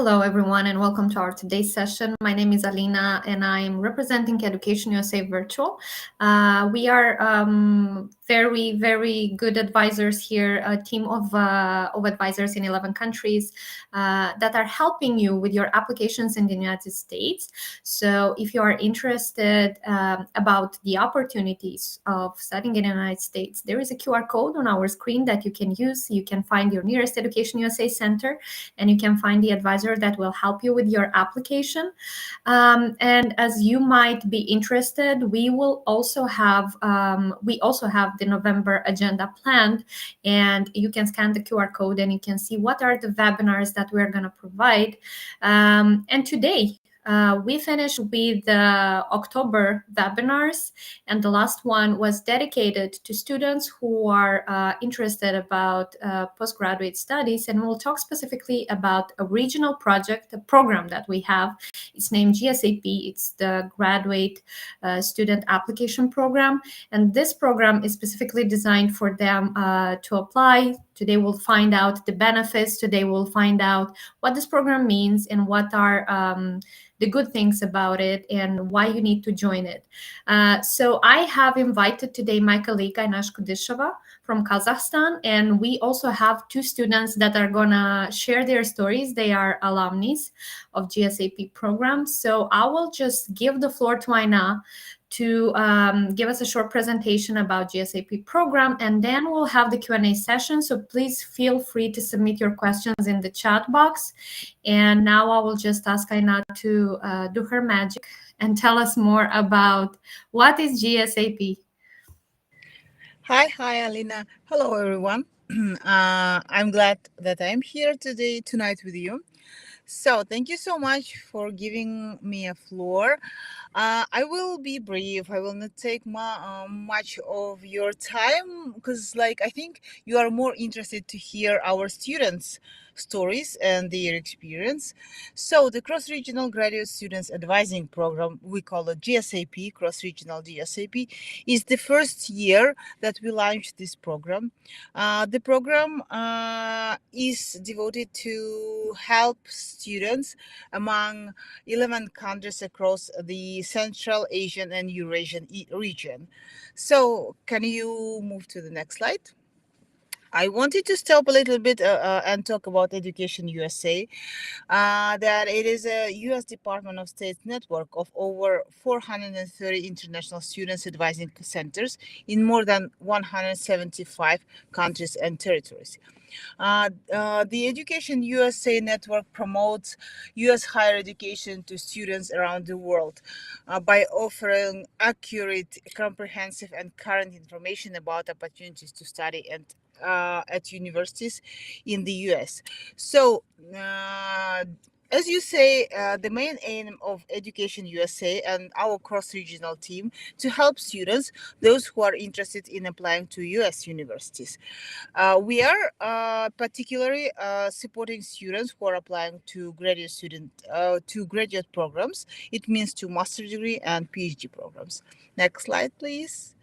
Hello, everyone, and welcome to our today's session. My name is Alina, and I'm representing Education USA Virtual. We are very, very good advisors here, a team of advisors in 11 countries that are helping you with your applications in the United States. So if you are interested about the opportunities of studying in the United States, there is a QR code on our screen that you can use. You can find your nearest Education USA center, and you can find the advisor that will help you with your application. And as you might be interested, we also have the November agenda planned, and you can scan the QR code and you can see what are the webinars that we're going to provide. And today, we finished with the October webinars, and the last one was dedicated to students who are interested about postgraduate studies, and we'll talk specifically about a regional project, a program that we have. It's named GSAP. It's the Graduate Student Application Program, and this program is specifically designed for them to apply. Today we'll find out the benefits. Today we'll find out what this program means and what are the good things about it and why you need to join it. So I have invited today my colleague Aynash Kudisheva from Kazakhstan, and we also have two students that are gonna share their stories. They are alumni of GSAP programs. So I will just give the floor to Ayna to give us a short presentation about GSAP program, and then we'll have the Q&A session. So please feel free to submit your questions in the chat box. And now I will just ask Ayna to do her magic and tell us more about what is GSAP. Hi, Alina. Hello, everyone. I'm glad that I'm here tonight with you. So thank you so much for giving me a floor. I will be brief. I will not take much of your time because, I think you are more interested to hear our students' stories and their experience. So the Cross-Regional Graduate Students Advising Program, we call it GSAP, Cross-Regional GSAP, is the first year that we launched this program. The program is devoted to help students among 11 countries across the Central Asian and Eurasian region. So can you move to the next slide? I wanted to stop a little bit and talk about Education USA, that it is a U.S. Department of State network of over 430 international students advising centers in more than 175 countries and territories. The Education USA network promotes U.S. higher education to students around the world by offering accurate, comprehensive, and current information about opportunities to study and at universities in the U.S. So, as you say, the main aim of Education USA and our cross-regional team to help students, those who are interested in applying to U.S. universities. We are particularly supporting students who are applying to graduate programs. It means to master's degree and PhD programs. Next slide, please.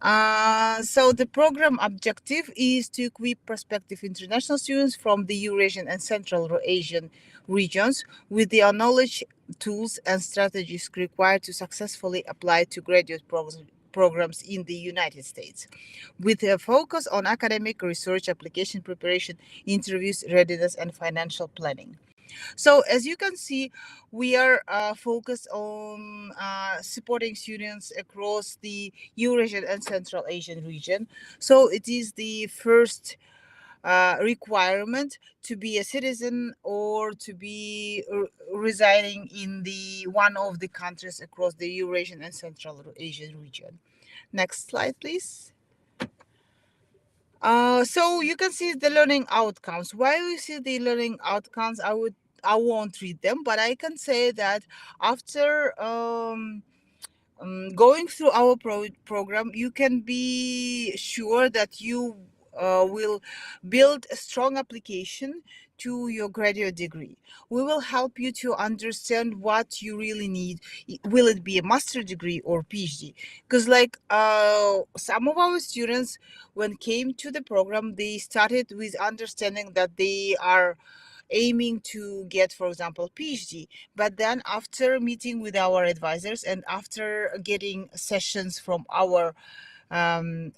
So the program objective is to equip prospective international students from the Eurasian and Central Asian regions with the knowledge, tools, and strategies required to successfully apply to graduate programs in the United States, with a focus on academic research, application preparation, interviews, readiness, and financial planning. So as you can see, we are focused on supporting students across the Eurasian and Central Asian region. So it is the first requirement to be a citizen or to be residing in the one of the countries across the Eurasian and Central Asian region. Next slide, please. So you can see the learning outcomes. While you see the learning outcomes, I won't read them, but I can say that after going through our program, you can be sure that you will build a strong application to your graduate degree. We will help you to understand what you really need. Will it be a master's degree or PhD? Because some of our students, when came to the program, they started with understanding that they are aiming to get, for example, PhD. But then after meeting with our advisors and after getting sessions from our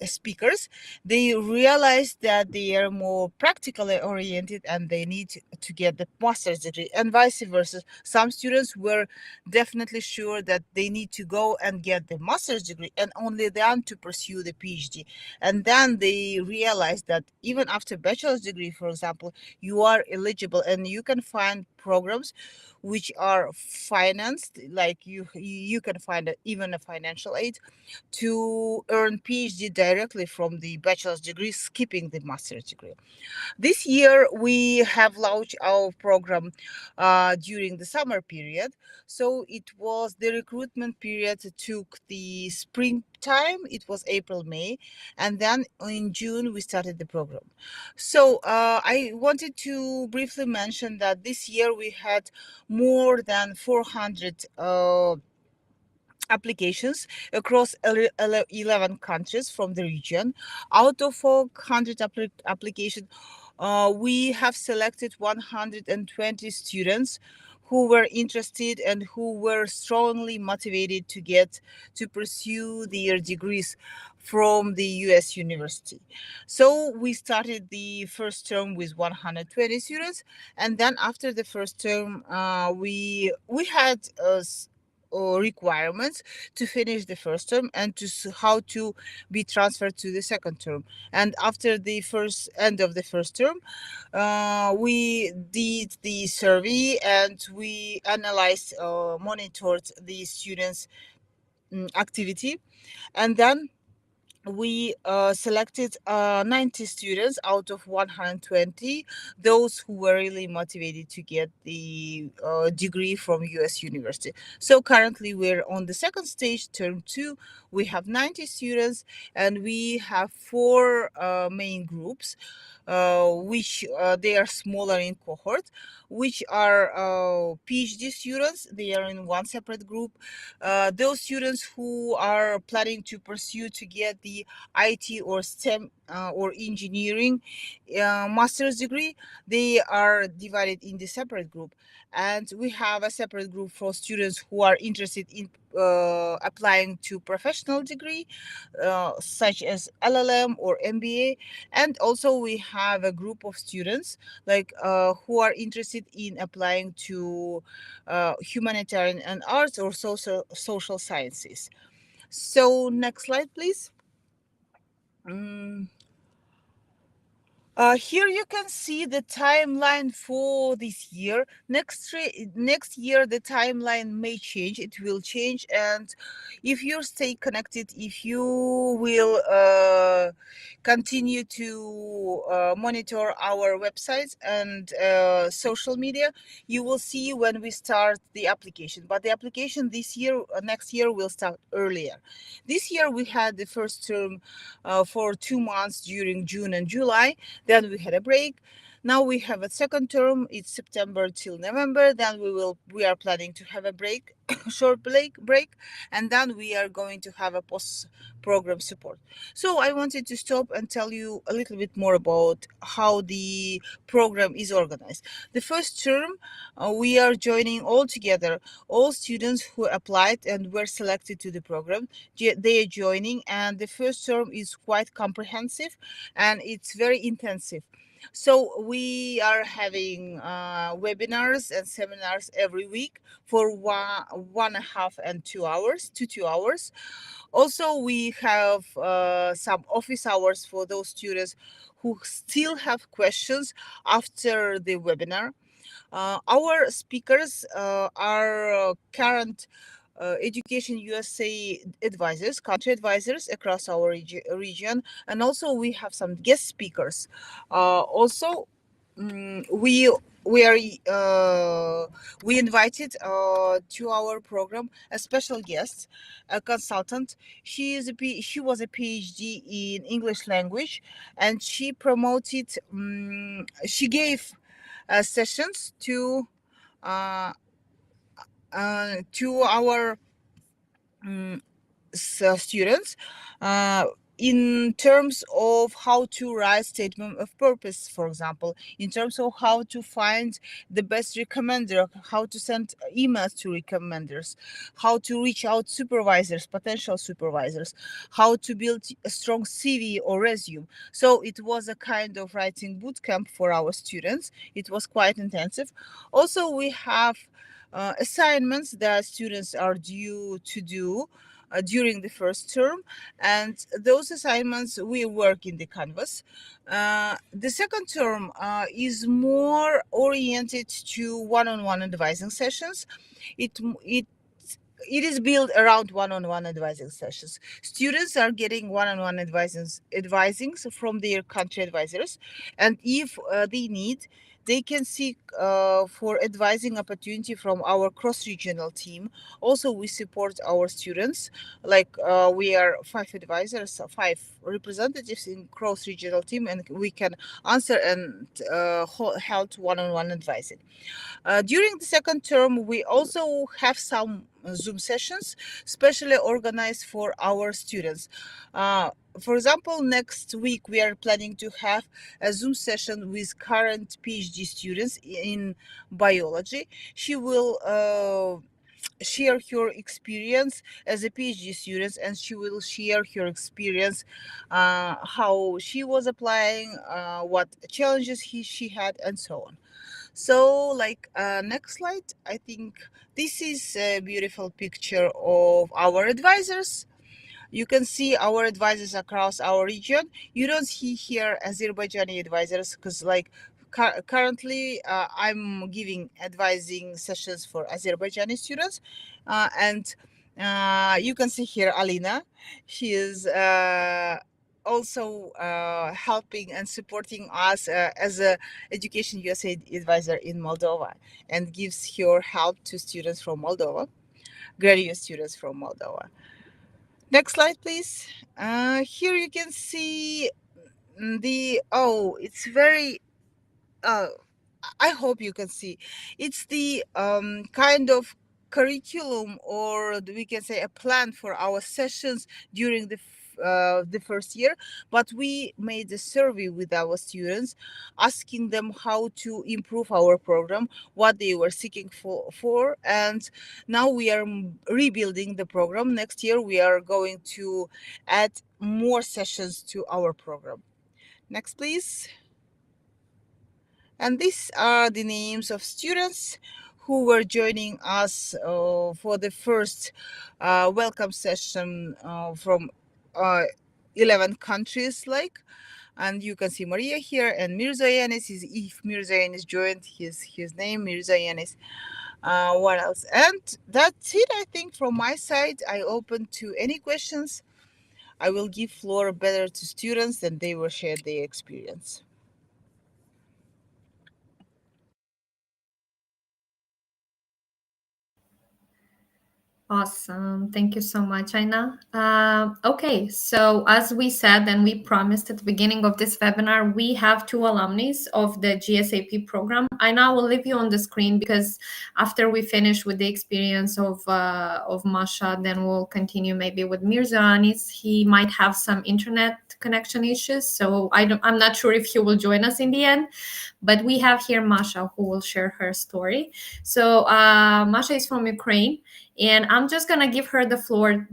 speakers, they realize that they are more practically oriented and they need to get the master's degree, and vice versa. Some students were definitely sure that they need to go and get the master's degree and only then to pursue the PhD. And then they realize that even after bachelor's degree, for example, you are eligible and you can find programs which are financed, like you can find even a financial aid to earn PhD directly from the bachelor's degree, skipping the master's degree. This year, we have launched our program during the summer period. So it was the recruitment period took the springtime. It was April, May, and then in June we started the program. So I wanted to briefly mention that this year we had more than 400 applications across 11 countries from the region. Out of 400 applications, we have selected 120 students who were interested and who were strongly motivated to get to pursue their degrees from the US university. So we started the first term with 120 students, and then after the first term, we had requirements to finish the first term and to how to be transferred to the second term. And after the first end of the first term, we did the survey and we analyzed, monitored the students' activity, and then we selected 90 students out of 120, those who were really motivated to get the degree from US university. So currently we're on the second stage, term 2. We have 90 students and we have 4 main groups, which they are smaller in cohort, which are PhD students. They are in one separate group. Those students who are planning to pursue to get the IT or STEM or engineering master's degree, they are divided in the separate group. And we have a separate group for students who are interested in applying to professional degree, such as LLM or MBA. And also we have a group of students like who are interested in applying to humanitarian and arts or social sciences. So next slide, please. Mm. Here you can see the timeline for this year. Next year, the timeline may change. It will change, and if you stay connected, if you will continue to monitor our websites and social media, you will see when we start the application. But the application this year, next year, will start earlier. This year, we had the first term for 2 months during June and July. Then we had a break. Now we have a second term. It's September till November. Then we are planning to have a break, short break, and then we are going to have a post program support. So I wanted to stop and tell you a little bit more about how the program is organized. The first term, we are joining all together, all students who applied and were selected to the program. They are joining, and the first term is quite comprehensive and it's very intensive. So we are having webinars and seminars every week for 1.5 and 2 hours to 2 hours. Also, we have some office hours for those students who still have questions after the webinar. Our speakers are current Education USA advisors, country advisors across our region, and also we have some guest speakers. Also, we are we invited to our program a special guest, a consultant. She was a PhD in English language, and she promoted. She gave sessions uh, to our students. in terms of how to write statement of purpose, for example, in terms of how to find the best recommender, how to send emails to recommenders, how to reach out supervisors, potential supervisors, how to build a strong CV or resume. So it was a kind of writing bootcamp for our students. It was quite intensive. Also, we have assignments that students are due to do during the first term, and those assignments we work in the canvas. The second term is more oriented to one-on-one advising sessions. It it it is built around one-on-one advising sessions. Students are getting one-on-one advisings from their country advisors, and if they need, they can seek for advising opportunity from our cross-regional team. Also, we support our students, like we are five advisors, five representatives in cross-regional team, and we can answer and help one-on-one advising. During the second term, we also have some Zoom sessions specially organized for our students. Uh, for example, next week we are planning to have a Zoom session with current PhD students in biology. She will share her experience as a PhD student, and she will share her experience, how she was applying, what challenges she had, and so on. So, like, next slide. I think this is a beautiful picture of our advisors. You can see our advisors across our region. You don't see here Azerbaijani advisors because, like, currently I'm giving advising sessions for Azerbaijani students, and you can see here Alina. She is also helping and supporting us as a Education USA advisor in Moldova, and gives her help to students from Moldova, graduate students from Moldova. Next slide, please. Here you can see it's very, uh, I hope you can see. It's the kind of curriculum, or we can say a plan for our sessions during the first year. But we made a survey with our students, asking them how to improve our program, what they were seeking for, and now we are rebuilding the program. Next year we are going to add more sessions to our program. Next, please. And these are the names of students who were joining us for the first welcome session from uh, 11 countries, like. And you can see Maria here, and Mirza Yanis is, if Mirza Yanis joined, his name, Mirza Yanis. What else? And that's it, I think, from my side. I open to any questions. I will give floor better to students, and they will share their experience. Awesome. Thank you so much, Aina. Okay, so as we said and we promised at the beginning of this webinar, we have two alumni of the GSAP program. Aina will leave you on the screen because after we finish with the experience of Masha, then we'll continue maybe with Mirza Anis. He might have some internet connection issues, so I'm not sure if he will join us in the end. But we have here Masha who will share her story. So Masha is from Ukraine, and I'm just gonna give her the floor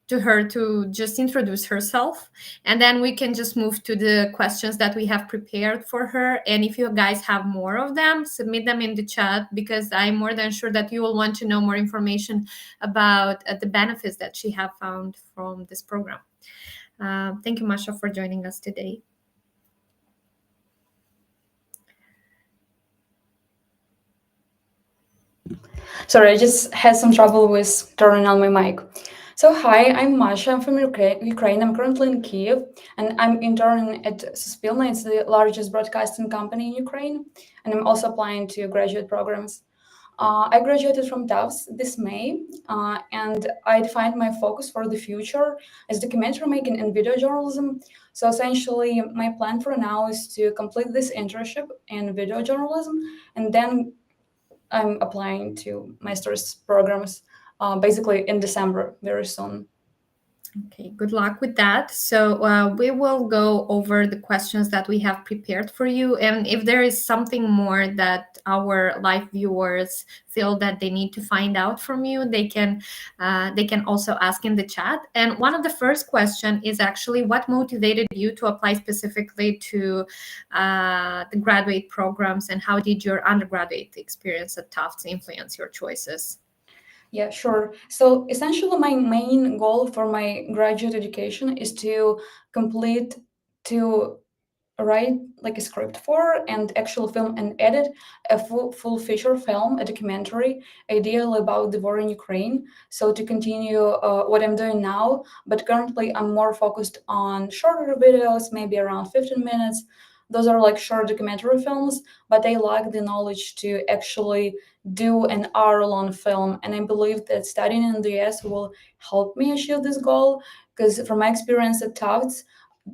to her to just introduce herself, and then we can just move to the questions that we have prepared for her. And if you guys have more of them, submit them in the chat, because I'm more than sure that you will want to know more information about the benefits that she have found from this program. Thank you, Masha, for joining us today. Sorry, I just had some trouble with turning on my mic. So hi, I'm Masha. I'm from Ukraine. I'm currently in Kiev, and I'm interning at Suspilna. It's the largest broadcasting company in Ukraine, and I'm also applying to graduate programs. I graduated from Tufts this May, and I defined my focus for the future as documentary making and video journalism. So essentially, my plan for now is to complete this internship in video journalism, and then I'm applying to master's programs basically in December, very soon. Okay, good luck with that. So we will go over the questions that we have prepared for you, and if there is something more that our live viewers feel that they need to find out from you, they can also ask in the chat. And one of the first question is actually, what motivated you to apply specifically to the graduate programs, and how did your undergraduate experience at Tufts influence your choices? Yeah, sure. So essentially, my main goal for my graduate education is to complete, to write like a script for and actual film and edit a full feature film, a documentary, ideally about the war in Ukraine. So to continue what I'm doing now, but currently I'm more focused on shorter videos, maybe around 15 minutes. Those are like short documentary films, but I lack the knowledge to actually do an hour-long film. And I believe that studying in the US will help me achieve this goal, because from my experience at Tufts,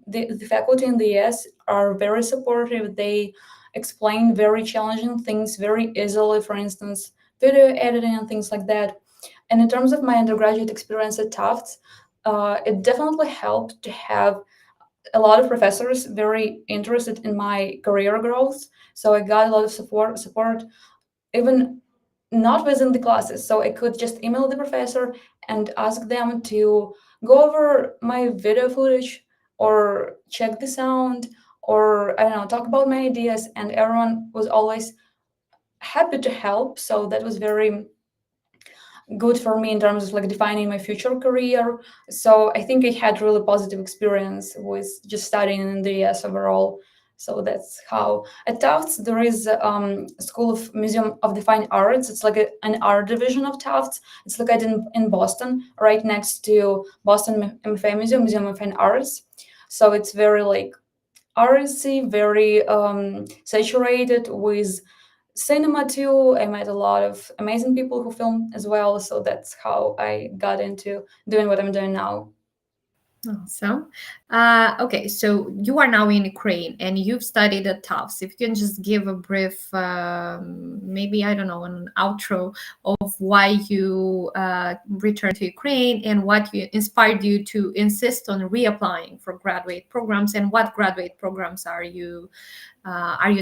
the faculty in the US are very supportive. They explain very challenging things very easily, for instance, video editing and things like that. And in terms of my undergraduate experience at Tufts, it definitely helped to have a lot of professors very interested in my career growth. So I got a lot of support even not within the classes. So I could just email the professor and ask them to go over my video footage or check the sound or I don't know, talk about my ideas. And everyone was always happy to help. So that was very good for me in terms of like defining my future career. So I think I had really positive experience with just studying in the US overall. So that's how at Tufts there is School of Museum of the Fine Arts. It's like an art division of Tufts. It's located in Boston, right next to Boston MFA Museum of Fine Arts. So it's very like artsy, very saturated with cinema too. I met a lot of amazing people who film as well. So that's how I got into doing what I'm doing now. Awesome. Okay, so you are now in Ukraine and you've studied at Tufts. If you can just give a brief, maybe, I don't know, an outro of why you returned to Ukraine and what inspired you to insist on reapplying for graduate programs, and what graduate programs are you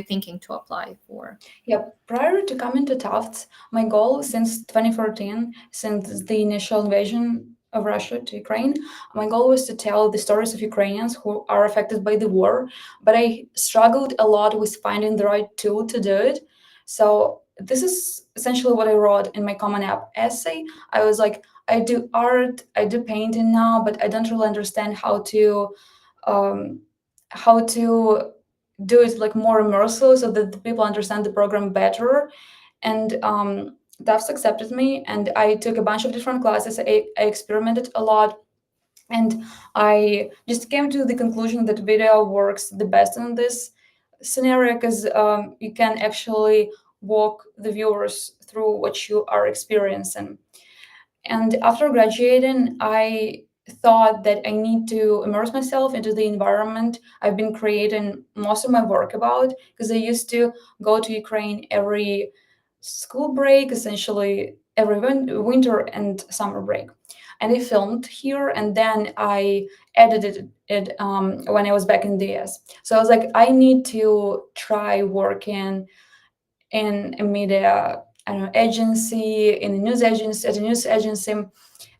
thinking to apply for? Yeah, prior to coming to Tufts, my goal since 2014, since the initial invasion of Russia to Ukraine, my goal was to tell the stories of Ukrainians who are affected by the war. But I struggled a lot with finding the right tool to do it. So this is essentially what I wrote in my Common App essay. I was like, I do art, I do painting now, but I don't really understand um, how to do it like more immersive so that the people understand the program better. And Tufts accepted me, and I took a bunch of different classes. I experimented a lot, and I just came to the conclusion that video works the best in this scenario, because you can actually walk the viewers through what you are experiencing. And after graduating, I thought that I need to immerse myself into the environment I've been creating most of my work about, because I used to go to Ukraine every school break, essentially every winter and summer break. And I filmed here, and then I edited it when I was back in the US. So I was like, I need to try working in a media, I don't know, agency, in a news agency, at a news agency.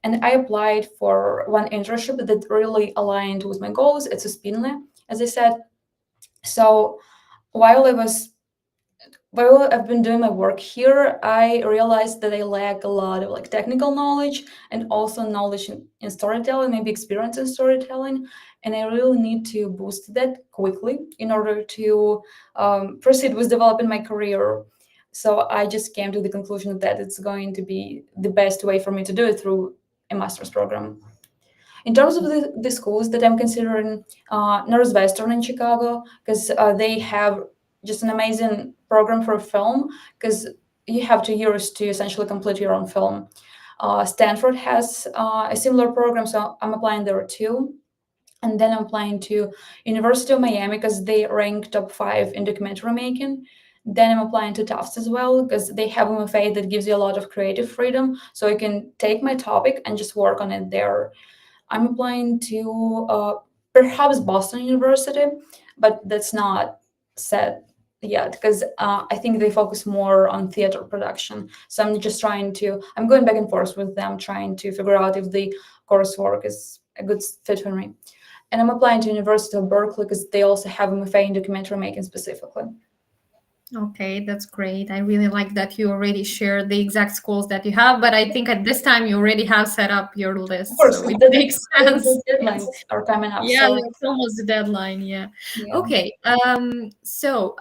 And I applied for one internship that really aligned with my goals at Suspinle, as I said. So while I've been doing my work here, I realized that I lack a lot of like technical knowledge and also knowledge in storytelling, maybe experience in storytelling. And I really need to boost that quickly in order to proceed with developing my career. So I just came to the conclusion that it's going to be the best way for me to do it through a master's program. In terms of the schools that I'm considering, Northwestern in Chicago, because they have just an amazing program for film, because you have 2 years to essentially complete your own film. Stanford has a similar program, so I'm applying there too. And then I'm applying to University of Miami because they rank top 5 in documentary making. Then I'm applying to Tufts as well because they have an MFA that gives you a lot of creative freedom. So I can take my topic and just work on it there. I'm applying to perhaps Boston University, but that's not set yet because I think they focus more on theater production. So I'm going back and forth with them, trying to figure out if the coursework is a good fit for me. And I'm applying to University of Berkeley because they also have MFA in documentary making specifically. Okay, that's great. I really like that you already shared the exact schools that you have, but I think at this time you already have set up your Of list, course, so it the, makes sense. the deadlines are coming up. Yeah, So it's almost the deadline. Yeah. yeah. Okay. So,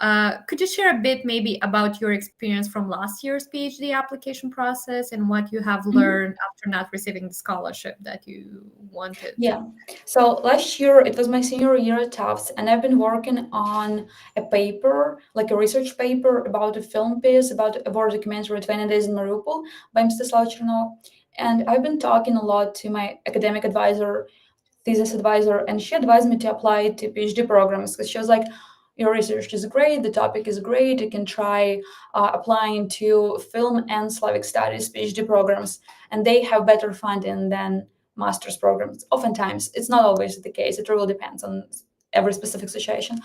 could you share a bit maybe about your experience from last year's PhD application process and what you have Mhm. learned after not receiving the scholarship that you wanted? Yeah. So last year it was my senior year at Tufts, and I've been working on a paper, like a research paper about a film piece about a war documentary, 20 Days in Mariupol by Mstislav Chernov. And I've been talking a lot to my academic advisor, thesis advisor, and she advised me to apply to PhD programs because she was like, your research is great, the topic is great, you can try applying to film and Slavic studies PhD programs, and they have better funding than master's programs. Oftentimes, it's not always the case, it really depends on every specific situation.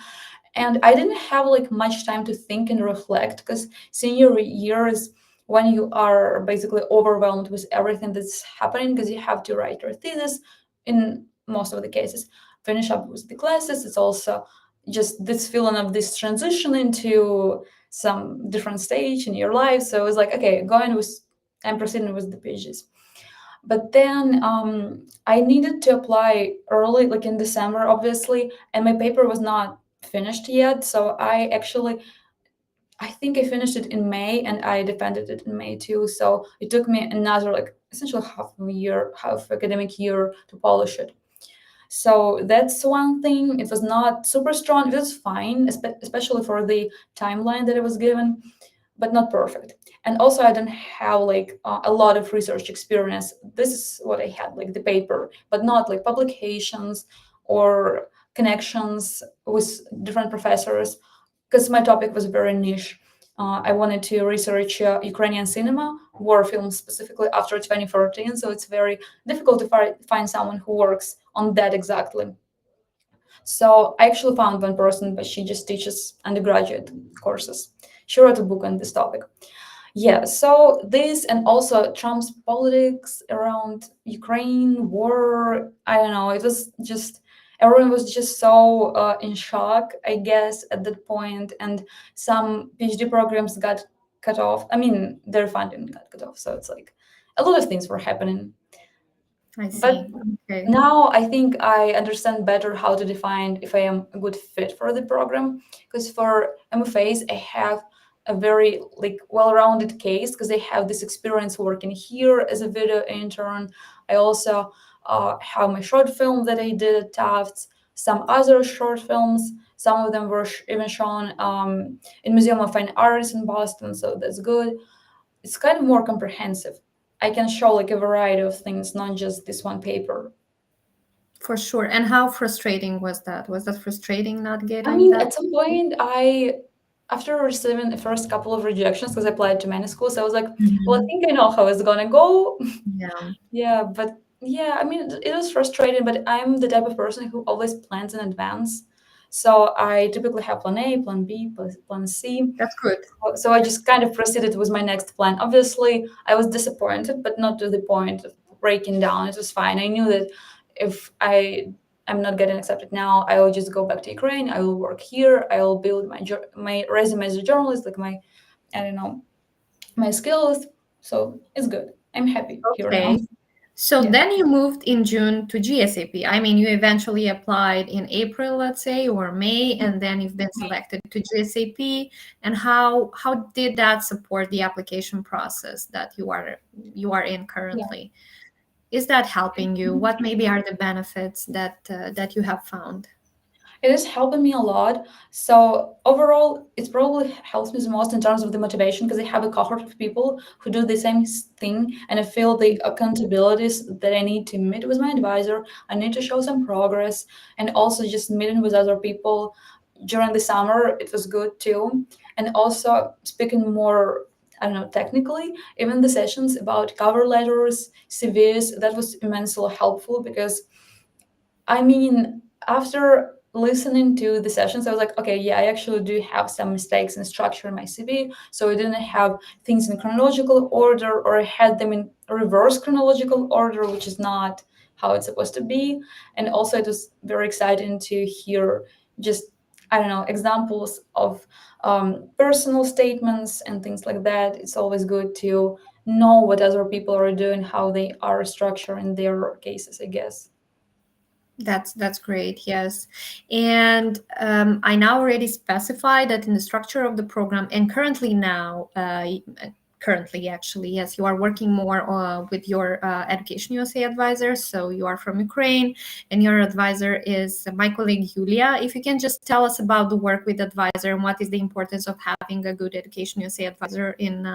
And I didn't have like much time to think and reflect because senior year is when you are basically overwhelmed with everything that's happening because you have to write your thesis in most of the cases, finish up with the classes. It's also just this feeling of this transition into some different stage in your life. So it's like, okay, I'm proceeding with the pages. But then I needed to apply early, like in December, obviously, and my paper was not finished yet. So I think I finished it in May and I defended it in May too. So it took me another, like, essentially half academic year to polish it. So that's one thing. It was not super strong. It was fine, especially for the timeline that it was given, but not perfect. And also, I don't have like a lot of research experience. This is what I had, like the paper, but not like publications or connections with different professors, because my topic was very niche. I wanted to research Ukrainian cinema, war films specifically after 2014. So it's very difficult to find someone who works on that exactly. So I actually found one person, but she just teaches undergraduate courses. She wrote a book on this topic. Yeah, so this and also Trump's politics around Ukraine war, I don't know, it was just everyone was just so in shock, I guess, at that point, and some PhD programs got cut off. I mean, their funding got cut off, so it's like a lot of things were happening. I But see. Okay. now I think I understand better how to define if I am a good fit for the program. Because for MFAs, I have a very like well-rounded case because I have this experience working here as a video intern. I also have my short film that I did at Tufts, some other short films. Some of them were even shown in Museum of Fine Arts in Boston, so that's good. It's kind of more comprehensive. I can show like a variety of things, not just this one paper. For sure. And how frustrating was that? Was that frustrating not I getting mean, that? at some point, after receiving the first couple of rejections, because I applied to many schools, I was like, well, I Mhm. think I know how it's gonna go. Yeah, Yeah, but yeah, I mean, it was frustrating, but I'm the type of person who always plans in advance. So I typically have plan A, plan B, plan C. that's good. So I just kind of proceeded with my next plan. Obviously, I was disappointed, but not to the point of breaking down. It was fine. I knew that if I'm not getting accepted now, I will just go back to Ukraine. I will work here. I will build my resume as a journalist, like my I don't know my skills. So it's good. I'm happy here now. Okay. So Yeah. then you moved in June to GSAP. I mean, you eventually applied in April, let's say, or May, and then you've been selected to GSAP. And how did that support the application process that you are in Yeah. currently? Is that helping you? What maybe are the benefits that you have found? It is helping me a lot. So overall, it probably helps me the most in terms of the motivation because I have a cohort of people who do the same thing, and I feel the accountabilities that I need to meet with my advisor. I need to show some progress, and also just meeting with other people during the summer. It was good too, and also speaking more I don't know, technically. Even the sessions about cover letters, CVs, that was immensely helpful because I mean, after listening to the sessions, I was like, okay, yeah, I actually do have some mistakes in structure in my CV. So I didn't have things in chronological order, or I had them in reverse chronological order, which is not how it's supposed to be. And also, it was very exciting to hear just, I don't know, examples of personal statements and things like that. It's always good to know what other people are doing, how they are structuring their cases, I guess. That's great. Yes, and I now already specified that in the structure of the program, and currently now, currently actually, yes, you are working more with your Education USA advisor. So you are from Ukraine, and your advisor is my colleague Yulia. If you can just tell us about the work with advisor and what is the importance of having a good Education USA advisor in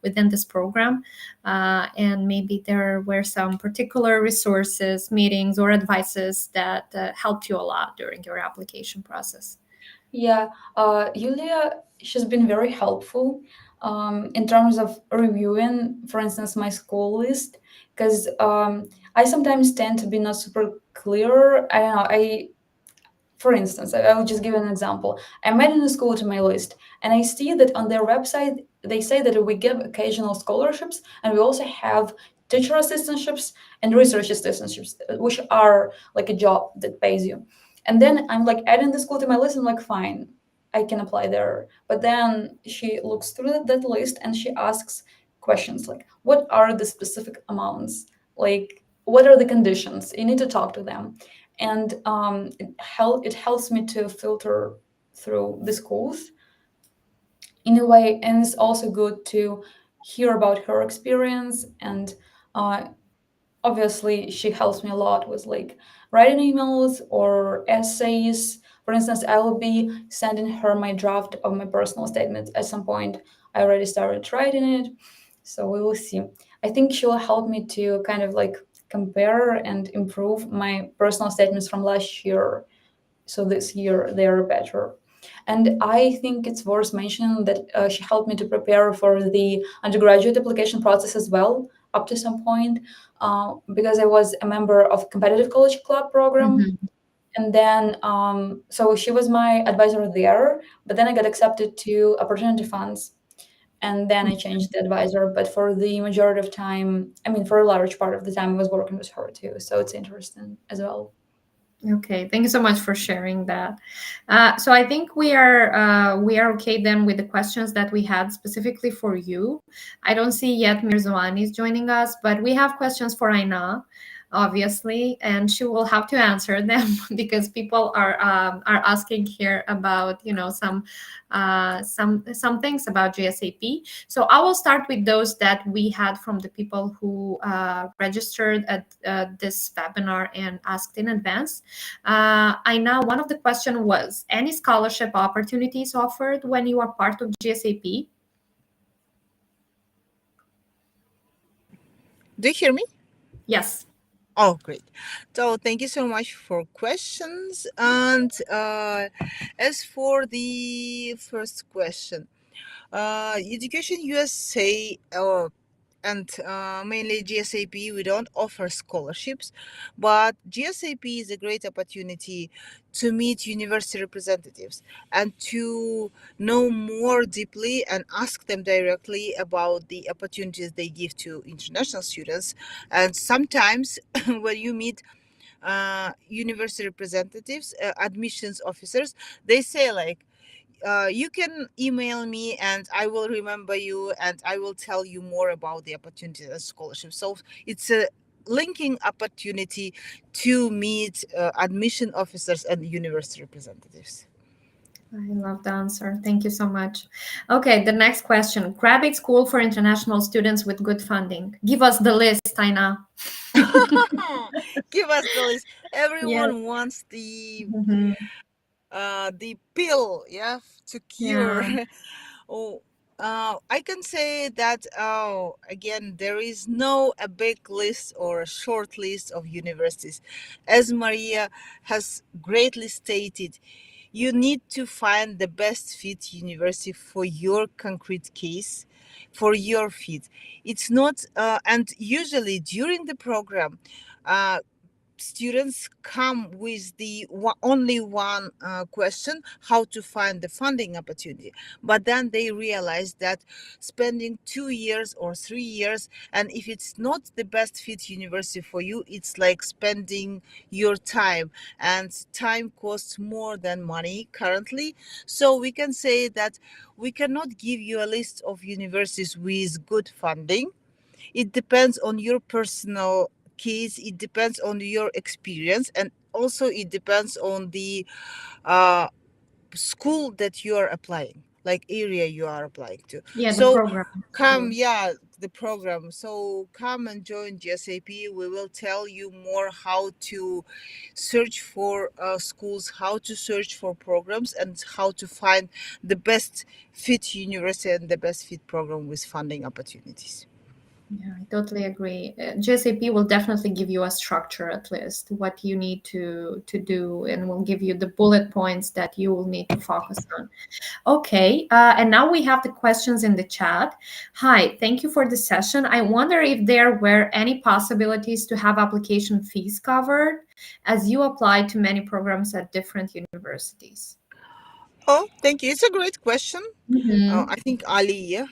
within this program. And maybe there were some particular resources, meetings, or advices that helped you a lot during your application process. Yeah, Yulia, she's been very helpful in terms of reviewing, for instance, my school list, because I sometimes tend to be not super clear. I don't know, for instance, I will just give an example. I'm adding a school to my list, and I see that on their website, they say that we give occasional scholarships, and we also have teacher assistantships and research assistantships, which are like a job that pays you. And then I'm like adding the school to my list, and I'm like, fine, I can apply there. But then she looks through that list and she asks questions like, what are the specific amounts? Like, what are the conditions? You need to talk to them, and it helps me to filter through the schools in a way. And it's also good to hear about her experience, and uh, obviously she helps me a lot with like writing emails or essays. For instance, I will be sending her my draft of my personal statement at some point. I already started writing it, so we will see. I think she will help me to kind of like compare and improve my personal statements from last year, so this year they are better. And I think it's worth mentioning that she helped me to prepare for the undergraduate application process as well, up to some point, because I was a member of competitive college club program. Mhm. And then, so she was my advisor there, but then I got accepted to opportunity funds. And then I changed the advisor. But for the majority of time, I mean, for a large part of the time, I was working with her too. So it's interesting as well. Okay, thank you so much for sharing that. So I think we are okay then with the questions that we had specifically for you. I don't see yet Mirzoani is joining us, but we have questions for Aina, obviously, and she will have to answer them because people are asking here about some things about GSAP. So I will start with those that we had from the people who registered at this webinar and asked in advance. I know one of the question was, any scholarship opportunities offered when you are part of GSAP? Do you hear me? Yes. Oh, great. So thank you so much for questions. And as for the first question, Education USA and mainly GSAP, we don't offer scholarships, but GSAP is a great opportunity to meet university representatives and to know more deeply and ask them directly about the opportunities they give to international students. And sometimes when you meet university representatives, admissions officers, they say like, you can email me and I will remember you and I will tell you more about the opportunities and scholarships. So it's a linking opportunity to meet admission officers and university representatives. I love the answer. Thank you so much. Okay, the next question. Graduate school for international students with good funding. Give us the list, Aina. Give us the list. Yes. Everyone wants the Mhm. pill, yeah, to cure. Yeah. Oh, I can say that, again, there is no a big list or a short list of universities. As Maria has greatly stated, You need to find the best fit university for your concrete case, for your fit. It's not, and usually during the program, uh, students come with the only one question, how to find the funding opportunity, but then they realize that spending 2 years or 3 years, and if it's not the best fit university for you, it's like spending your time, and time costs more than money currently. So we can say that we cannot give you a list of universities with good funding. It depends on your personal case, it depends on your experience, and also it depends on the uh, school that you are applying, like area you are applying to. Yeah, the So program, come, school. yeah, the program. So come and join GSAP. We will tell you more how to search for schools, how to search for programs, and how to find the best fit university and the best fit program with funding opportunities. Yeah, I totally agree. GSAP will definitely give you a structure, at least what you need to do, and will give you the bullet points that you will need to focus on. Okay, and now we have the questions in the chat. Hi, thank you for the session. I wonder if there were any possibilities to have application fees covered as you apply to many programs at different universities. Oh, thank you. It's a great question. Mm-hmm. I think Ali, yeah,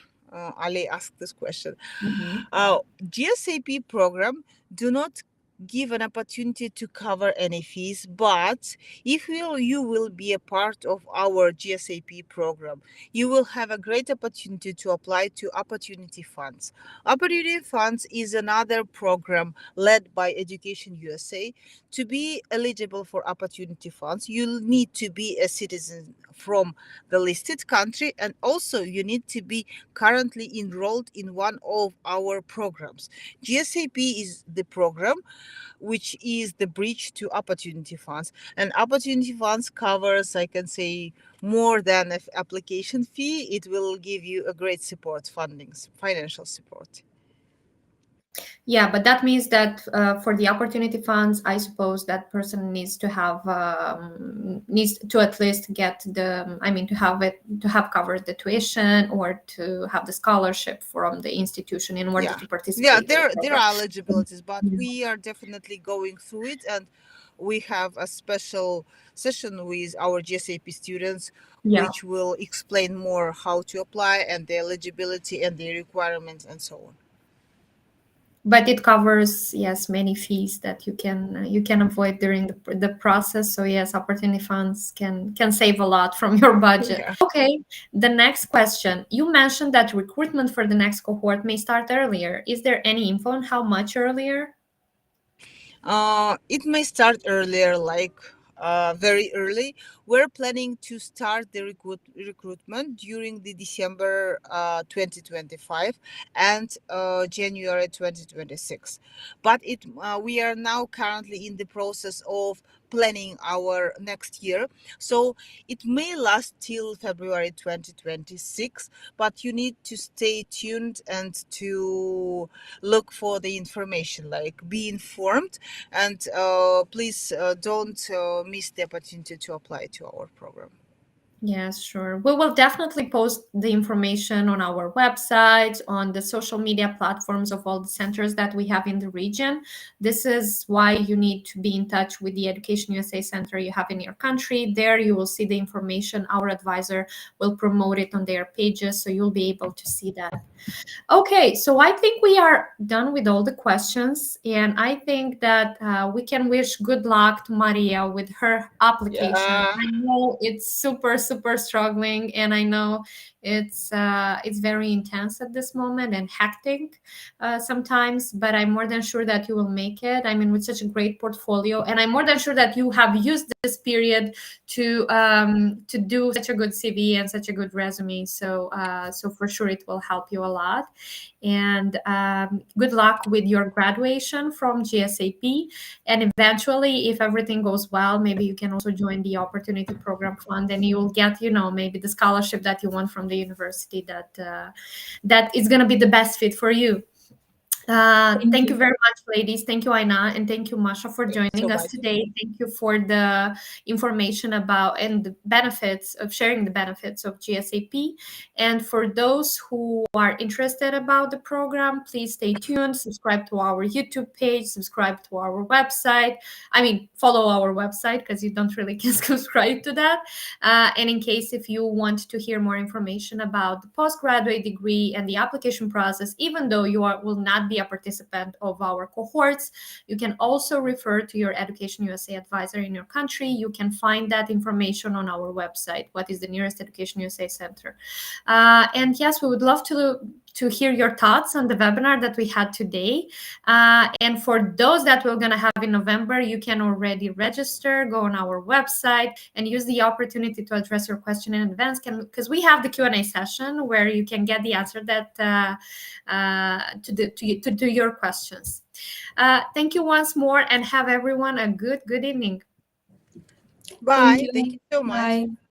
Ali asked this question. Mm-hmm. GSAP program do not give an opportunity to cover any fees, but if you will be a part of our GSAP program, you will have a great opportunity to apply to opportunity funds. Opportunity funds is another program led by Education USA. To be eligible for opportunity funds, you need to be a citizen from the listed country, and also you need to be currently enrolled in one of our programs. GSAP is the program which is the bridge to opportunity funds, and opportunity funds covers, I can say, more than an application fee. It will give you a great support, fundings, financial support. Yeah, but that means that for the opportunity funds, I suppose that person needs to have needs to at least get the, I mean, to have covered the tuition or to have the scholarship from the institution in order Yeah, to yeah, participate in the there program. are eligibilities, but Yeah. we are definitely going through it, and we have a special session with our GSAP students Yeah. which will explain more how to apply and the eligibility and the requirements and so on. But it covers, yes, many fees that you can avoid during the process. So yes, opportunity funds can save a lot from your budget. Yeah. Okay, the next question. You mentioned that recruitment for the next cohort may start earlier. Is there any info on how much earlier? It may start earlier, like very early. We're planning to start the recruitment during the December 2025 and January 2026. But we are now currently in the process of planning our next year. So it may last till February 2026, but you need to stay tuned and to look for the information, like be informed, and please don't miss the opportunity to apply to our program. Yes, sure. We will definitely post the information on our websites, on the social media platforms of all the centers that we have in the region. This is why you need to be in touch with the Education USA center you have in your country. There you will see the information. Our advisor will promote it on their pages, so you'll be able to see that. Okay, so I think we are done with all the questions, and I think that we can wish good luck to Maria with her application. Yeah. I know it's super, super struggling, and I know it's very intense at this moment and hectic sometimes. But I'm more than sure that you will make it. I mean, with such a great portfolio, and I'm more than sure that you have used this period to do such a good CV and such a good resume. So for sure it will help you a lot. And good luck with your graduation from GSAP. And eventually, if everything goes well, maybe you can also join the Opportunity Program Fund, and you will get, maybe the scholarship that you want from the university that is going to be the best fit for you. Thank you very much, ladies. Thank you, Aina, and thank you, Masha, for Thank you joining so us much. today. Thank you for the information about and the benefits of sharing the benefits of GSAP. And for those who are interested about the program, please stay tuned, subscribe to our YouTube page, subscribe to our website. I mean, follow our website because you don't really can subscribe to that. And in case if you want to hear more information about the postgraduate degree and the application process, even though you will not be a participant of our cohorts, you can also refer to your Education USA advisor in your country. You can find that information on our website, what is the nearest Education USA center. And yes, we would love to hear your thoughts on the webinar that we had today. And for those that we're going to have in November, you can already register, go on our website, and use the opportunity to address your question in advance, because we have the Q&A session where you can get the answer that to your questions. Thank you once more, and have everyone a good evening. Bye. Thank you so much. Bye.